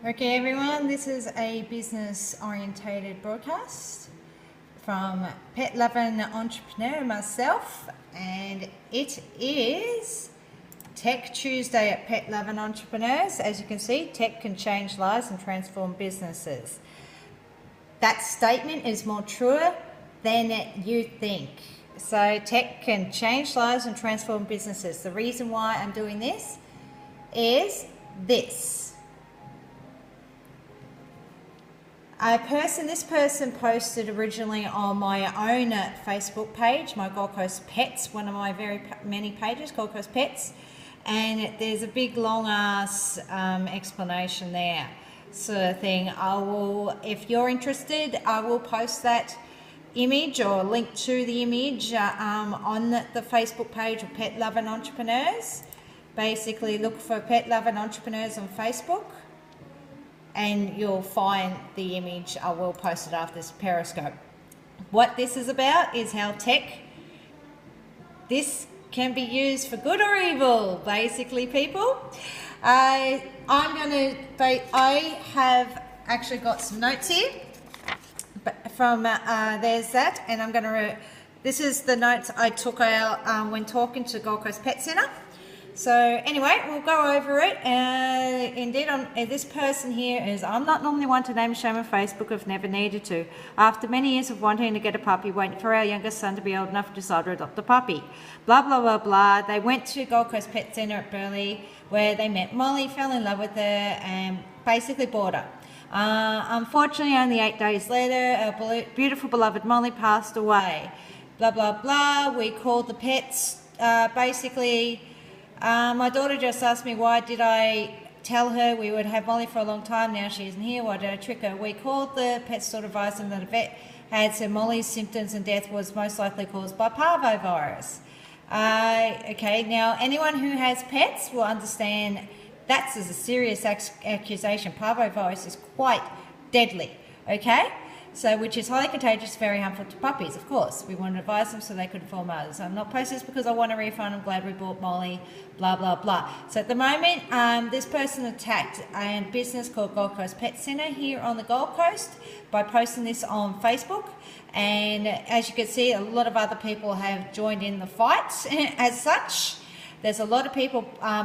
Okay everyone, this is a business orientated broadcast from Pet Loving Entrepreneur myself, and it is Tech Tuesday at Pet Loving Entrepreneurs. As you can see, tech can change lives and transform businesses. That statement is more truer than you think. So tech can change lives and transform businesses. The reason why I'm doing this is this. This person posted originally on my own Facebook page, my Gold Coast Pets, one of my very many pages, Gold Coast Pets, and there's a big long ass explanation there, sort of thing. If you're interested, I will post that image or link to the image on the Facebook page of Pet Loving Entrepreneurs. Basically, look for Pet Loving Entrepreneurs on Facebook, and you'll find the image. I will post it after this Periscope. What this is about is how this can be used for good or evil, basically, people. I have actually got some notes here from there's that, and this is the notes I took out when talking to Gold Coast Pet Centre. So anyway, we'll go over it. Indeed, this person here is, I'm not normally one to name shame on Facebook. I've never needed to. After many years of wanting to get a puppy, waiting for our youngest son to be old enough to decide to adopt a puppy. Blah, blah, blah, blah. They went to Gold Coast Pet Centre at Burleigh, where they met Molly, fell in love with her, and basically bought her. Unfortunately, only 8 days later, our beautiful beloved Molly passed away. Blah, blah, blah. We called the pets, my daughter just asked me, why did I tell her we would have Molly for a long time? Now she isn't here. Why did I trick her? We called the pet store to advise them that a vet had said Molly's symptoms and death was most likely caused by parvovirus. Okay, now anyone who has pets will understand that's a serious accusation. Parvovirus is quite deadly, okay? So, which is highly contagious, very harmful to puppies, of course. We want to advise them so they could inform others. I'm not posting this because I want a refund. I'm glad we bought Molly, blah, blah, blah. So at the moment, this person attacked a business called Gold Coast Pet Centre here on the Gold Coast by posting this on Facebook. And as you can see, a lot of other people have joined in the fight as such. There's a lot of people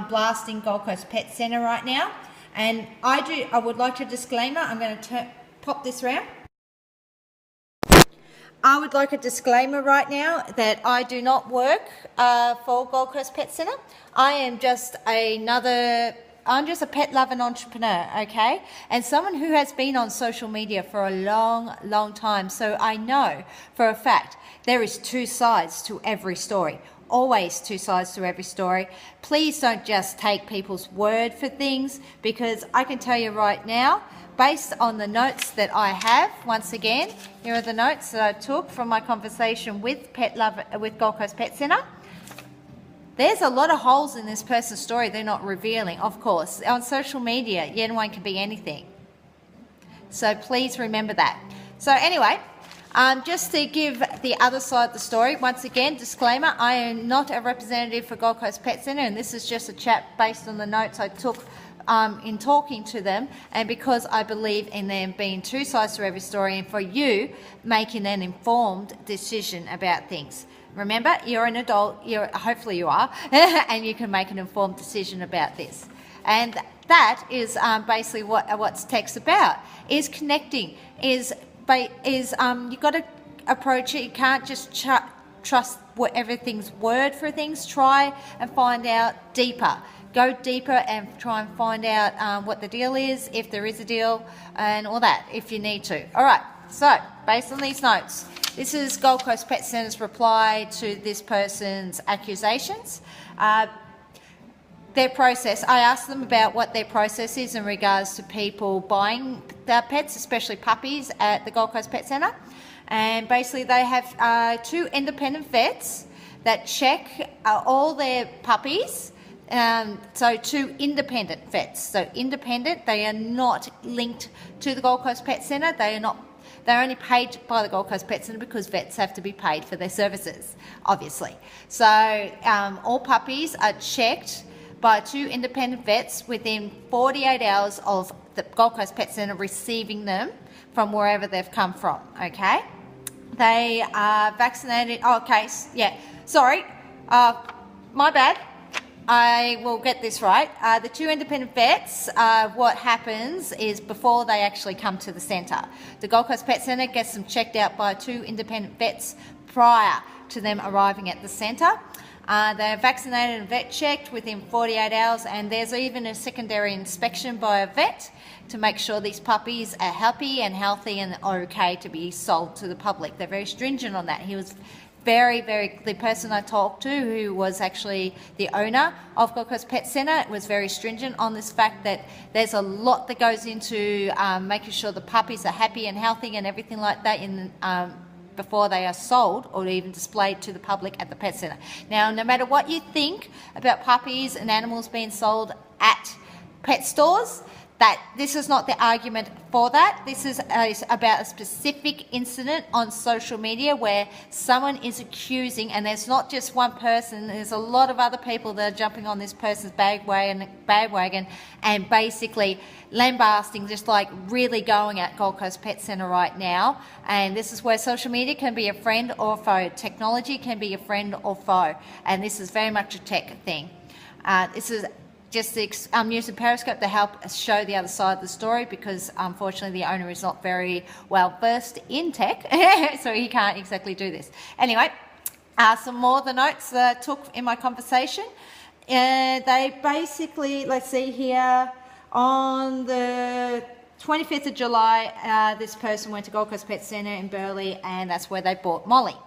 blasting Gold Coast Pet Centre right now. And I would like to disclaimer. I'm going to pop this round. I would like a disclaimer right now that I do not work for Gold Coast Pet Centre. I'm just a pet loving entrepreneur, okay? And someone who has been on social media for a long, long time. So I know for a fact there is two sides to every story. Always two sides to every story. Please don't just take people's word for things, because I can tell you right now, based on the notes that I have, once again, here are the notes that I took from my conversation with Gold Coast Pet Centre. There's a lot of holes in this person's story they're not revealing, of course. On social media, anyone can be anything. So please remember that. So anyway, just to give the other side of the story, once again, disclaimer, I am not a representative for Gold Coast Pet Centre, and this is just a chat based on the notes I took in talking to them, and because I believe in there being two sides to every story, and for you making an informed decision about things. Remember, you're an adult, hopefully you are, and you can make an informed decision about this. And that is basically what tech's about, is connecting, you've got to approach it. You can't just trust everything's word for things. Try and find out deeper. Go deeper and try and find out what the deal is, if there is a deal, and all that, if you need to. All right, so based on these notes, this is Gold Coast Pet Centre's reply to this person's accusations. Their process, I asked them about what their process is in regards to people buying their pets, especially puppies, at the Gold Coast Pet Centre. And basically they have two independent vets that check all their puppies. So two independent vets. So independent, they are not linked to the Gold Coast Pet Centre. They're only paid by the Gold Coast Pet Centre because vets have to be paid for their services, obviously. So all puppies are checked by two independent vets within 48 hours of the Gold Coast Pet Centre receiving them from wherever they've come from, okay? They are vaccinated. Oh, okay, yeah, sorry, my bad. I will get this right. The 2 independent vets, what happens is before they actually come to the centre, the Gold Coast Pet Centre gets them checked out by 2 independent vets prior to them arriving at the centre. They're vaccinated and vet checked within 48 hours, and there's even a secondary inspection by a vet to make sure these puppies are happy and healthy and are okay to be sold to the public. They're very stringent on that. He was the person I talked to, who was actually the owner of Gold Coast Pet Centre, was very stringent on this fact that there's a lot that goes into making sure the puppies are happy and healthy and everything like that before they are sold or even displayed to the public at the pet centre. Now, no matter what you think about puppies and animals being sold at pet stores, that this is not the argument for that. This is about a specific incident on social media where someone is accusing, and there's not just one person, there's a lot of other people that are jumping on this person's bandwagon and basically lambasting, just like really going at Gold Coast Pet Centre right now. And this is where social media can be a friend or a foe. Technology can be a friend or foe, and this is very much a tech thing. This is just using Periscope to help show the other side of the story, because unfortunately the owner is not very well versed in tech, so he can't exactly do this. Anyway, some more of the notes that I took in my conversation. They basically, let's see here, on the 25th of July, this person went to Gold Coast Pet Centre in Burleigh, and that's where they bought Molly,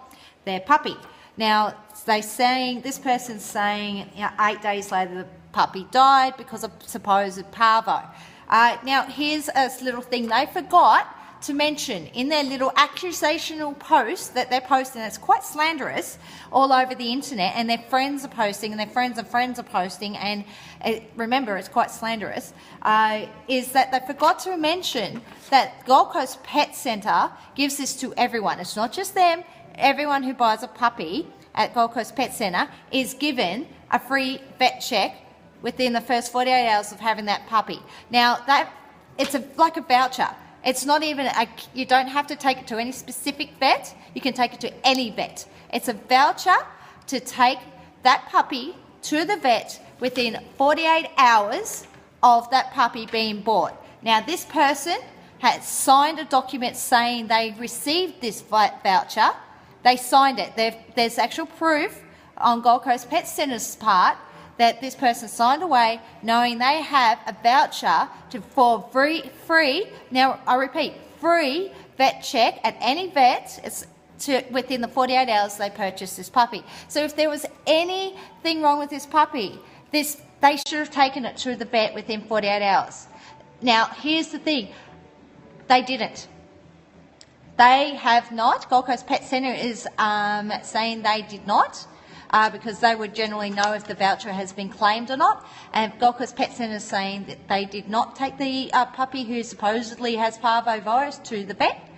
their puppy. Now, this person's saying 8 days later the puppy died because of supposed parvo. Now, here's a little thing they forgot to mention in their little accusational post that they're posting. It's quite slanderous all over the internet, and their friends are posting, and their friends of friends are posting, and remember, it's quite slanderous, is that they forgot to mention that Gold Coast Pet Centre gives this to everyone. It's not just them. Everyone who buys a puppy at Gold Coast Pet Centre is given a free vet check within the first 48 hours of having that puppy. Now, it's like a voucher. It's not even you don't have to take it to any specific vet. You can take it to any vet. It's a voucher to take that puppy to the vet within 48 hours of that puppy being bought. Now, this person has signed a document saying they received this voucher. They signed it. There's actual proof on Gold Coast Pet Centre's part that this person signed away knowing they have a voucher for free, now I repeat, free vet check at any vet within the 48 hours they purchased this puppy. So if there was anything wrong with this puppy, they should have taken it to the vet within 48 hours. Now, here's the thing, they didn't. They have not. Gold Coast Pet Centre is saying they did not. Because they would generally know if the voucher has been claimed or not. And Gold Coast Pet Centre is saying that they did not take the puppy who supposedly has parvovirus to the vet.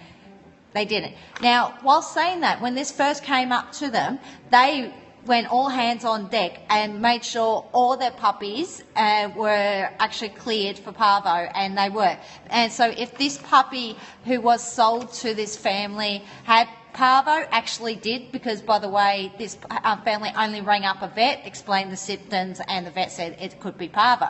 They didn't. Now, while saying that, when this first came up to them, they went all hands on deck and made sure all their puppies were actually cleared for parvo, and they were. And so if this puppy who was sold to this family had parvo, actually did, because by the way, this family only rang up a vet, explained the symptoms, and the vet said it could be parvo.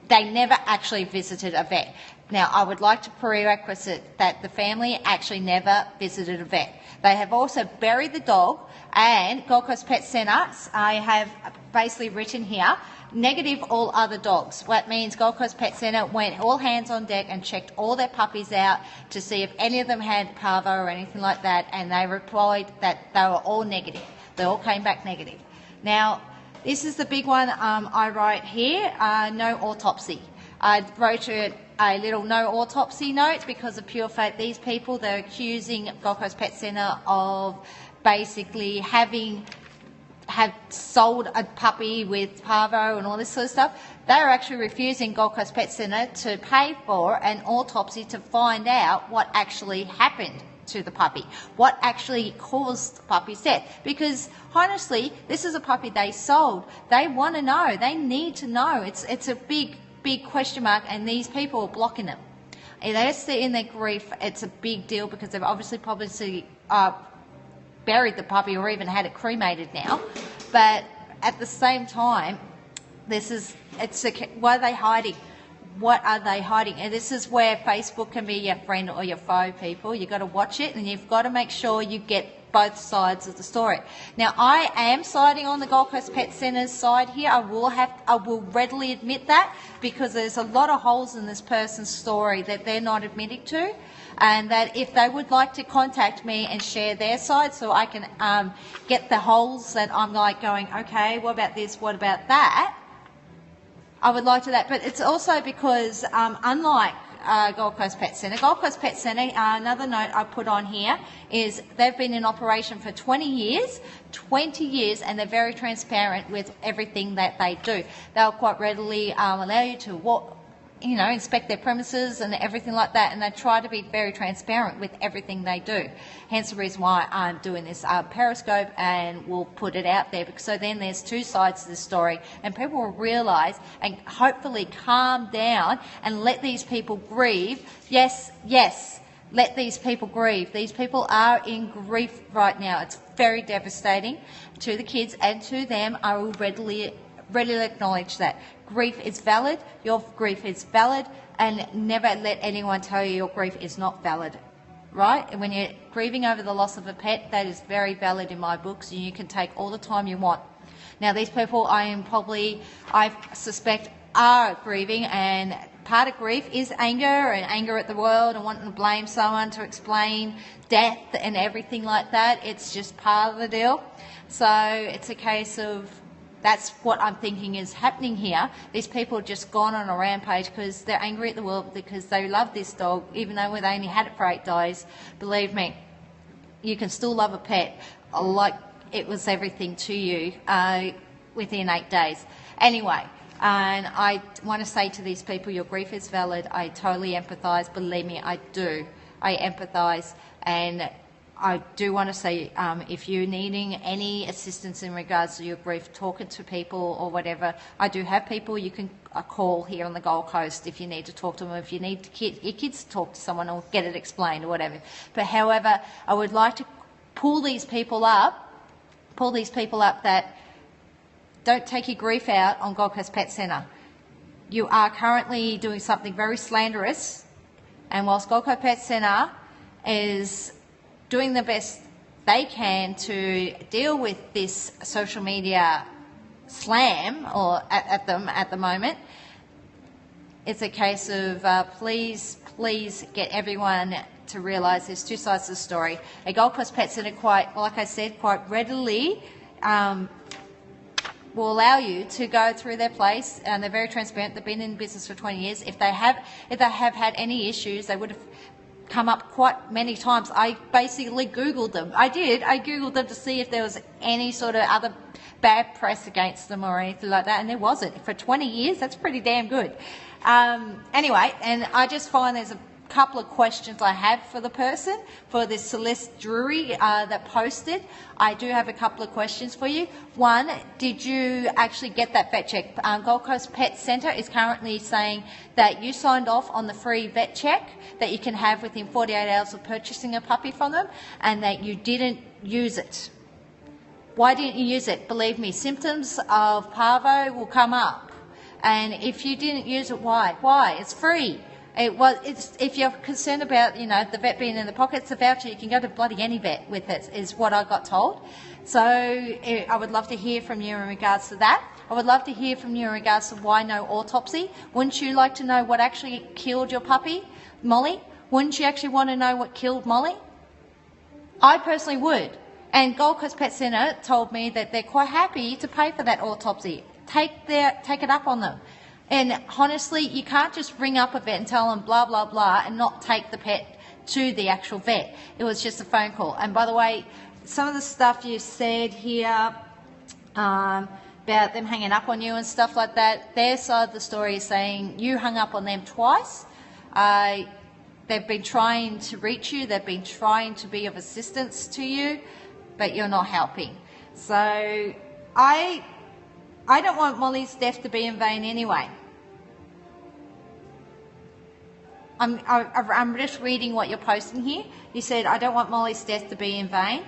They never actually visited a vet. Now, I would like to prerequisite that the family actually never visited a vet. They have also buried the dog, and Gold Coast Pet Centre, I have basically written here, negative all other dogs. What means Gold Coast Pet Centre went all hands on deck and checked all their puppies out to see if any of them had parvo or anything like that, and they replied that they were all negative. They all came back negative. Now, this is the big one I write here, no autopsy. I wrote a little no autopsy note because of pure fact these people, they're accusing Gold Coast Pet Centre of basically have sold a puppy with parvo and all this sort of stuff. They're actually refusing Gold Coast Pet Centre to pay for an autopsy to find out what actually happened to the puppy, what actually caused the puppy's death. Because honestly, this is a puppy they sold. They want to know. They need to know. It's a big big question mark, and these people are blocking them. If they're in their grief, it's a big deal because they've obviously probably buried the puppy or even had it cremated now. But at the same time, what are they hiding? What are they hiding? And this is where Facebook can be your friend or your foe, people. You've got to watch it, and you've got to make sure you get both sides of the story. Now, I am siding on the Gold Coast Pet Centre's side here. I will readily admit that, because there's a lot of holes in this person's story that they're not admitting to, and that if they would like to contact me and share their side so I can get the holes that I'm like going, okay, what about this, what about that, I would like to that. But it's also because unlike Gold Coast Pet Centre, Gold Coast Pet Centre, another note I put on here is they've been in operation for 20 years, and they're very transparent with everything that they do. They'll quite readily allow you to inspect their premises and everything like that, and they try to be very transparent with everything they do. Hence the reason why I'm doing this Periscope, and we'll put it out there, because so then there's two sides to the story, and people will realise and hopefully calm down and let these people grieve. Yes, let these people grieve. These people are in grief right now. It's very devastating to the kids and to them. I will readily acknowledge that. Grief is valid, your grief is valid, and never let anyone tell you your grief is not valid, right? And when you're grieving over the loss of a pet, that is very valid in my books, and you can take all the time you want. Now, these people I suspect are grieving, and part of grief is anger, and anger at the world, and wanting to blame someone to explain death and everything like that. It's just part of the deal. So it's a case of, that's what I'm thinking is happening here. These people have just gone on a rampage because they're angry at the world, because they love this dog, even though they only had it for 8 days. Believe me, you can still love a pet like it was everything to you within 8 days. Anyway, and I want to say to these people, your grief is valid. I totally empathise. Believe me, I do. I empathise, and I do want to say, if you're needing any assistance in regards to your grief, talking to people or whatever, I do have people you can call here on the Gold Coast if you need to talk to them, if you need your kids to talk to someone or get it explained or whatever. But however, I would like to pull these people up that don't take your grief out on Gold Coast Pet Centre. You are currently doing something very slanderous, and whilst Gold Coast Pet Centre is doing the best they can to deal with this social media slam or at them at the moment, it's a case of please get everyone to realise there's two sides to the story. A Gold Coast Pet Centre, quite readily will allow you to go through their place, and they're very transparent. They've been in business for 20 years. If they have had any issues, they would have come up quite many times. I basically Googled them. I Googled them to see if there was any sort of other bad press against them or anything like that, and there wasn't. For 20 years, that's pretty damn good. Anyway, and I just find there's a couple of questions I have for the person, for this Celeste Drury that posted. I do have a couple of questions for you. One, did you actually get that vet check? Gold Coast Pet Centre is currently saying that you signed off on the free vet check that you can have within 48 hours of purchasing a puppy from them, and that you didn't use it. Why didn't you use it? Believe me, symptoms of parvo will come up, and if you didn't use it, why? It's free. If you're concerned about, the vet being in the pocket, it's a voucher. You can go to bloody any vet with it, is what I got told. So I would love to hear from you in regards to that. I would love to hear from you in regards to why no autopsy. Wouldn't you like to know what actually killed your puppy, Molly? Wouldn't you actually want to know what killed Molly? I personally would. And Gold Coast Pet Centre told me that they're quite happy to pay for that autopsy. Take it up on them. And honestly, you can't just ring up a vet and tell them blah, blah, blah and not take the pet to the actual vet. It was just a phone call. And by the way, some of the stuff you said here about them hanging up on you and stuff like that, their side of the story is saying you hung up on them twice. They've been trying to reach you. They've been trying to be of assistance to you, but you're not helping. So I don't want Molly's death to be in vain anyway. I'm just reading what you're posting here. You said, I don't want Molly's death to be in vain.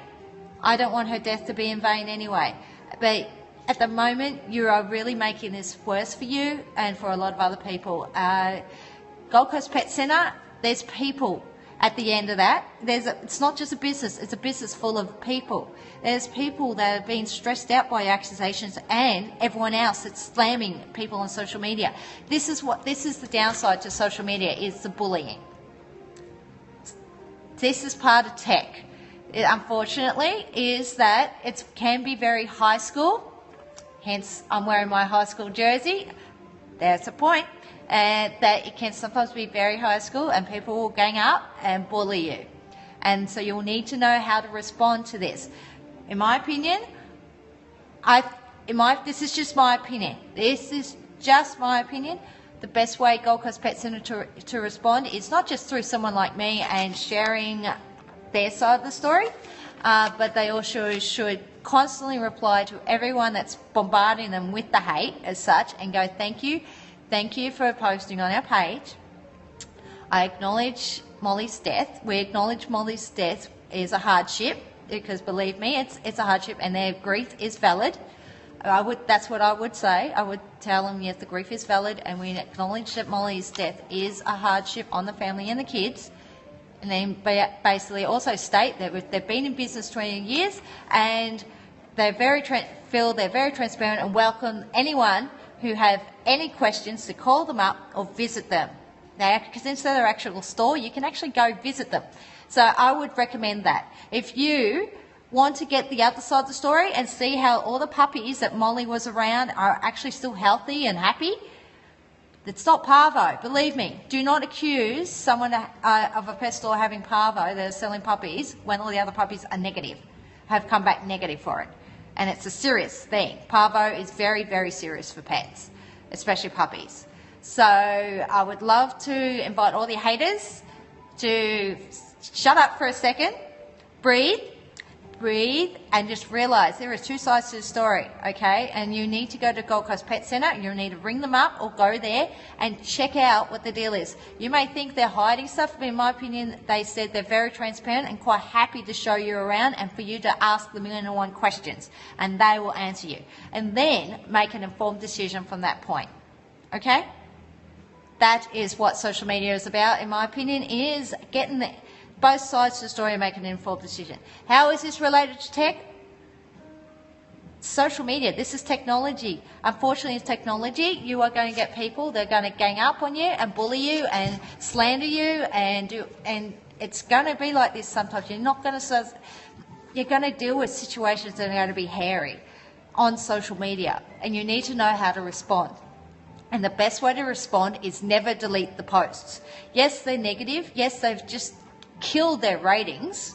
I don't want her death to be in vain anyway. But at the moment, you are really making this worse for you and for a lot of other people. Gold Coast Pet Centre, there's people at the end of that. It's not just a business, it's a business full of people. There's people that are being stressed out by accusations and everyone else that's slamming people on social media. This is the downside to social media, is the bullying. This is part of tech. It, unfortunately, is that it can be very high school. Hence, I'm wearing my high school jersey. That's the point. And that it can sometimes be very high school and people will gang up and bully you. And so you'll need to know how to respond to this. In my opinion, this is just my opinion. This is just my opinion. The best way Gold Coast Pet Centre to respond is not just through someone like me and sharing their side of the story, but they also should constantly reply to everyone that's bombarding them with the hate as such and go, thank you for posting on our page. I acknowledge Molly's death. We acknowledge Molly's death is a hardship, because believe me, it's a hardship and their grief is valid. That's what I would say. I would tell them, yes, the grief is valid, and we acknowledge that Molly's death is a hardship on the family and the kids. And then basically also state that they've been in business 20 years and they're very transparent and welcome anyone who have any questions to call them up or visit them. Because instead of their actual store, you can actually go visit them. So I would recommend that. If you want to get the other side of the story and see how all the puppies that Molly was around are actually still healthy and happy, it's not parvo, believe me. Do not accuse someone of a pet store having parvo that is selling puppies when all the other puppies are negative, have come back negative for it. And it's a serious thing. Parvo is very, very serious for pets, especially puppies. So I would love to invite all the haters to shut up for a second, breathe, and just realise there are two sides to the story, okay? And you need to go to Gold Coast Pet Centre, you need to ring them up or go there and check out what the deal is. You may think they're hiding stuff, but in my opinion, they said they're very transparent and quite happy to show you around and for you to ask the 1,000,001 questions, and they will answer you. And then make an informed decision from that point, okay? That is what social media is about, in my opinion, is getting both sides of the story and making an informed decision. How is this related to tech? Social media. This is technology. Unfortunately, it's technology. You are going to get people that are going to gang up on you and bully you and slander you, and it's going to be like this sometimes. You're going to deal with situations that are going to be hairy on social media, and you need to know how to respond. And the best way to respond is never delete the posts. Yes, they're negative. Yes, they've just killed their ratings,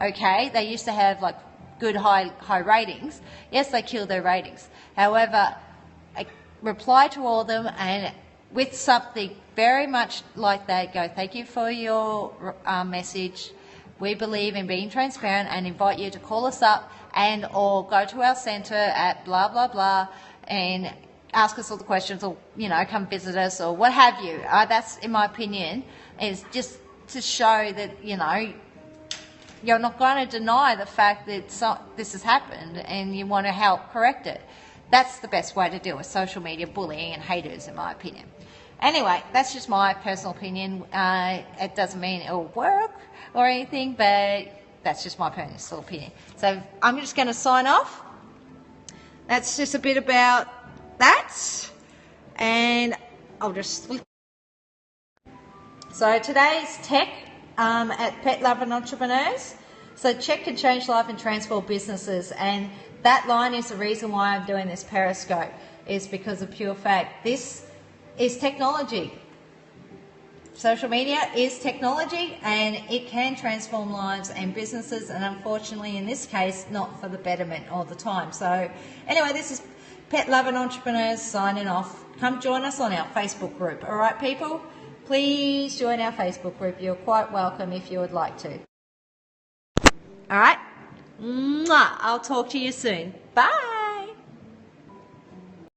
okay? They used to have like good high ratings. Yes, they killed their ratings. However, I reply to all of them and with something very much like that, go, thank you for your message. We believe in being transparent and invite you to call us up and or go to our centre at blah, blah, blah and ask us all the questions or, come visit us or what have you. That's, in my opinion, is just to show that, you're not going to deny the fact that this has happened and you want to help correct it. That's the best way to deal with social media bullying and haters, in my opinion. Anyway, that's just my personal opinion. It doesn't mean it'll work or anything, but that's just my personal opinion. So I'm just going to sign off. That's just a bit about that. And I'll just... So today's tech at Pet Loving Entrepreneurs. So tech can change life and transform businesses, and that line is the reason why I'm doing this Periscope, is because of pure fact. This is technology. Social media is technology and it can transform lives and businesses, and unfortunately in this case not for the betterment all the time. So anyway, this is Pet Loving Entrepreneurs signing off. Come join us on our Facebook group. All right, people? Please join our Facebook group. You're quite welcome if you would like to. All right. I'll talk to you soon. Bye.